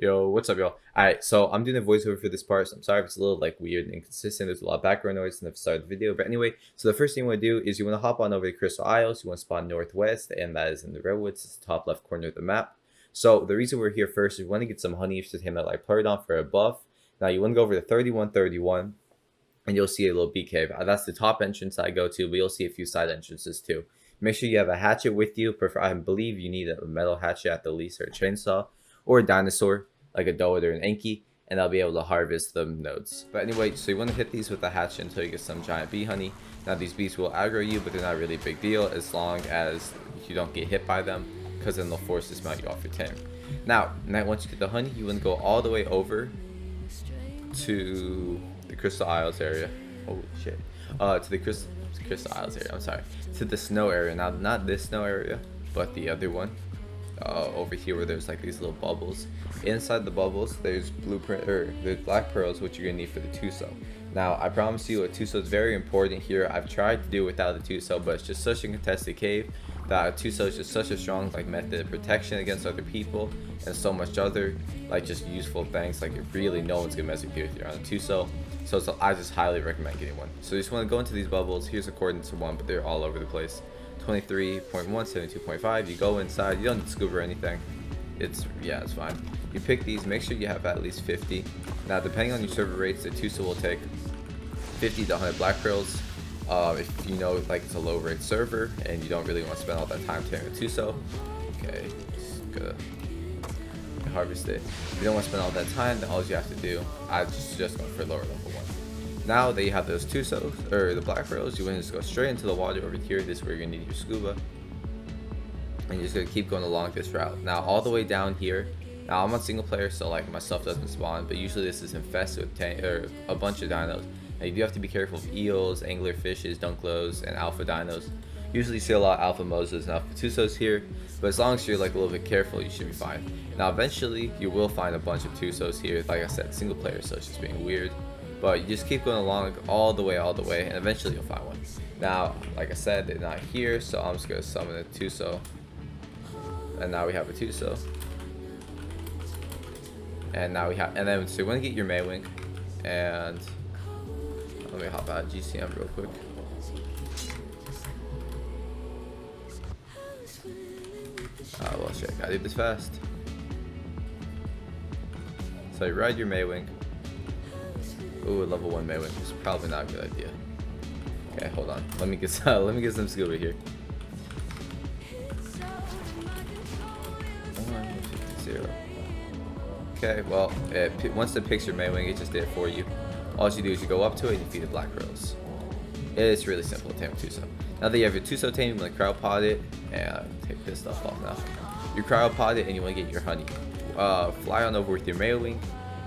Yo, what's up, y'all? Alright, so I'm doing a voiceover for this part, so I'm sorry if it's a little like weird and inconsistent. There's a lot of background noise in the start of the video. But anyway, so the first thing you want to do is you want to hop on over to Crystal Isles. You want to spawn northwest, and that is in the redwoods. It's the top left corner of the map. So the reason we're here first is we want to get some honey to tame that like Pleurodon for a buff. Now you want to go over to 3131, and you'll see a little bee cave. That's the top entrance I go to, but you'll see a few side entrances too. Make sure you have a hatchet with you. I believe you need a metal hatchet at the least, or a chainsaw, or a dinosaur like a Doed or an Enki, and I'll be able to harvest the nodes. But anyway, so you want to hit these with a hatchet until you get some giant bee honey. Now these bees will aggro you, but they're not really a big deal as long as you don't get hit by them, because then they'll force to smelt you off your tame. Now once you get the honey, you want to go all the way over to the Crystal Isles area. Holy shit. To the Crystal Isles area, I'm sorry. To the snow area. Now, not this snow area, but the other one. Over here where there's like these little bubbles. Inside the bubbles, there's there's black pearls, which you're gonna need for the Tuso. Now, I promise you, a Tuso is very important here. I've tried to do without a Tuso, but it's just such a contested cave that a Tuso is just such a strong like method of protection against other people, and so much other like just useful things. Like really, no one's gonna mess with you if you're on a Tuso. So I just highly recommend getting one. So you just want to go into these bubbles. Here's a coordinates of one, but they're all over the place. 23.1, 72.5. You go inside. You don't need to scuba or anything. It's fine. You pick these. Make sure you have at least 50. Now, depending on your server rates, the Tuso will take 50 to 100 black pearls. If you know like it's a low rate server and you don't really want to spend all that time tearing a Tuso, okay, just gonna harvest it. If you don't want to spend all that time, then all you have to do, I just going for lower level one. Now that you have those Tusos, or the black pearls, you want to just go straight into the water over here. This is where you're going to need your scuba. And you're just going to keep going along this route. Now all the way down here, now I'm on single player, so like my stuff doesn't spawn, but usually this is infested with a bunch of dinos. Now you do have to be careful of eels, angler fishes, dunklos, and alpha dinos. Usually see a lot of alpha Moses and alpha Tusos here, but as long as you're like a little bit careful, you should be fine. Now eventually you will find a bunch of Tusos here. Like I said, single player, so it's just being weird. But you just keep going along all the way, and eventually you'll find one. Now, like I said, they're not here, so I'm just gonna summon a Tuso. And now we have a Tuso. And now so you want to get your Maywink, and let me hop out of GCM real quick. Well shit, gotta do this fast. So you ride your Maywink. Ooh, level 1 Maywink is probably not a good idea. Okay, hold on. Let me get some scuba here. 150. Okay, well, once it picks your Maywink, it just did it for you. All you do is you go up to it and you feed it black pearls. It's really simple to tame a Tuso. Now that you have your Tuso tame, you want to cryopod it and take this stuff off now. You cryopod it and you want to get your honey. Fly on over with your Maywink.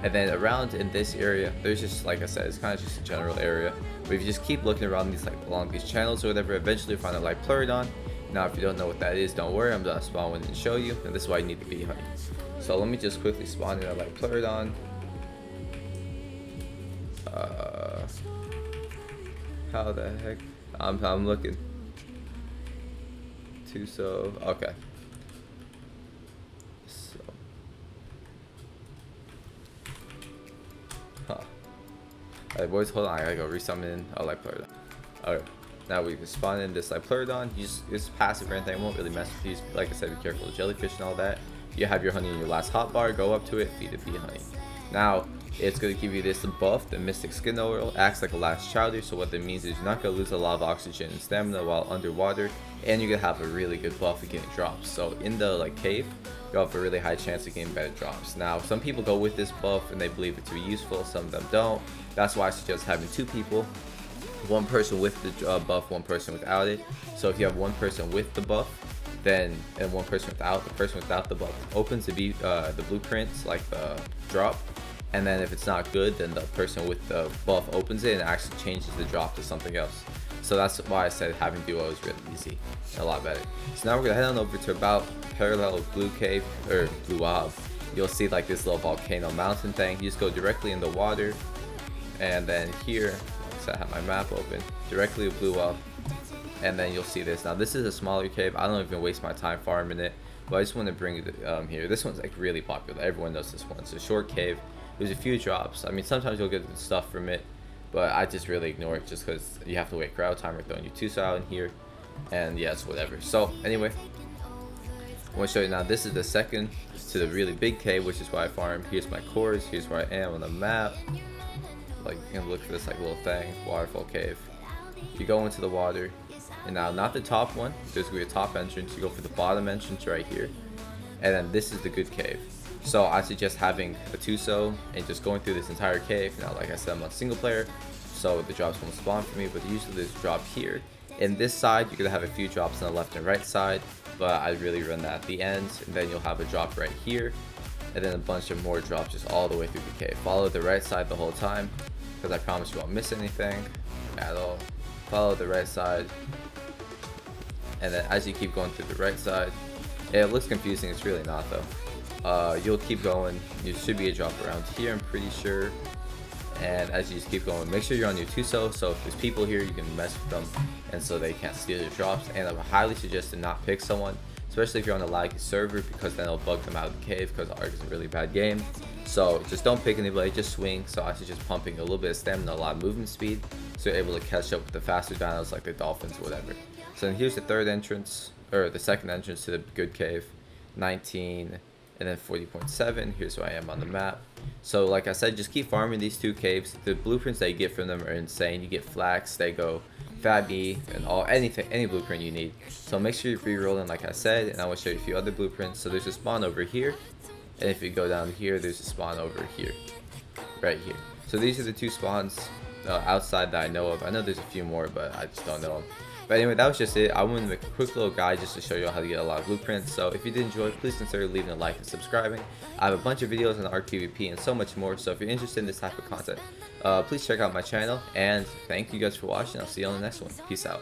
And then around in this area, there's just, like I said, it's kind of just a general area. But if you just keep looking around these, like along these channels or whatever, eventually you'll find a light Pleurodon. Now, if you don't know what that is, don't worry. I'm gonna spawn one and show you. And this is why you need the bee honey. So let me just quickly spawn in a light Pleurodon. How the heck? I'm looking. Tuso. Okay. Alright boys, hold on, I gotta go resummon a light Pleurodon. Alright, now we can spawn in this light Pleurodon. It's passive or anything, it won't really mess with these. Like I said, be careful of jellyfish and all that. You have your honey in your last hotbar, go up to it, feed it bee honey. Now, it's going to give you this buff, the Mystic Skin Oil. Acts like a last chowder, so what that means is you're not going to lose a lot of oxygen and stamina while underwater, and you're going to have a really good buff of getting drops. So in the like cave, you'll have a really high chance of getting better drops. Now, some people go with this buff and they believe it to be useful, some of them don't. That's why I suggest having two people. One person with the buff, one person without it. So if you have one person with the buff, and one person without, the person without the buff opens the blueprints, like the drop. And then if it's not good, then the person with the buff opens it and actually changes the drop to something else. So that's why I said having duo is really easy and a lot better. So now we're gonna head on over to about parallel with Blue Cave, or Blue Wob. You'll see like this little volcano mountain thing. You just go directly in the water, and then here, so I have my map open, directly with Blue Wob. And then you'll see this. Now this is a smaller cave. I don't even waste my time farming it. but I just want to bring it here. This one's like really popular. Everyone knows this one. It's a short cave. There's a few drops. I mean, sometimes you'll get stuff from it, but I just really ignore it just because you have to wait crowd time or throwing your 2 out in here, and yeah, it's whatever. So anyway, I want to show you now. This is the second to the really big cave, which is where I farm. Here's my cores. Here's where I am on the map. Like, you can look for this like little thing, waterfall cave. You go into the water, and now not the top one. There's gonna be a top entrance. You go for the bottom entrance right here, and then this is the good cave. So I suggest having a 2 and just going through this entire cave. Now, like I said, I'm on single player, so the drops won't spawn for me, but usually there's a drop here. In this side, you're gonna have a few drops on the left and right side, but I really run that at the end, and then you'll have a drop right here, and then a bunch of more drops just all the way through the cave. Follow the right side the whole time, because I promise you won't miss anything at all. Follow the right side, and then as you keep going through the right side, it looks confusing, it's really not though. You'll keep going. There should be a drop around here, I'm pretty sure. And as you just keep going, make sure you're on your 2 so if there's people here, you can mess with them, and so they can't steal your drops. And I would highly suggest to not pick someone, especially if you're on a laggy server, because then it'll bug them out of the cave, because Ark is a really bad game. So just don't pick anybody, just swing. So I suggest pumping a little bit of stamina, a lot of movement speed, so you're able to catch up with the faster dinos like the dolphins or whatever. So then here's the third entrance, or the second entrance to the good cave, 19 and then 40.7. Here's where I am on the map. So like I said, just keep farming these 2 caves. The blueprints that you get from them are insane. You get flax, they go Fabby, and any blueprint you need. So make sure you're re-rolling like I said, and I will show you a few other blueprints. So there's a spawn over here, and if you go down here, there's a spawn over here, right here. So these are the 2 spawns outside that I know of. I know there's a few more, but I just don't know them. But anyway, that was just it. I wanted to make a quick little guide just to show you how to get a lot of blueprints. So if you did enjoy, please consider leaving a like and subscribing. I have a bunch of videos on Ark PvP and so much more. So if you're interested in this type of content, please check out my channel. And thank you guys for watching. I'll see you on the next one. Peace out.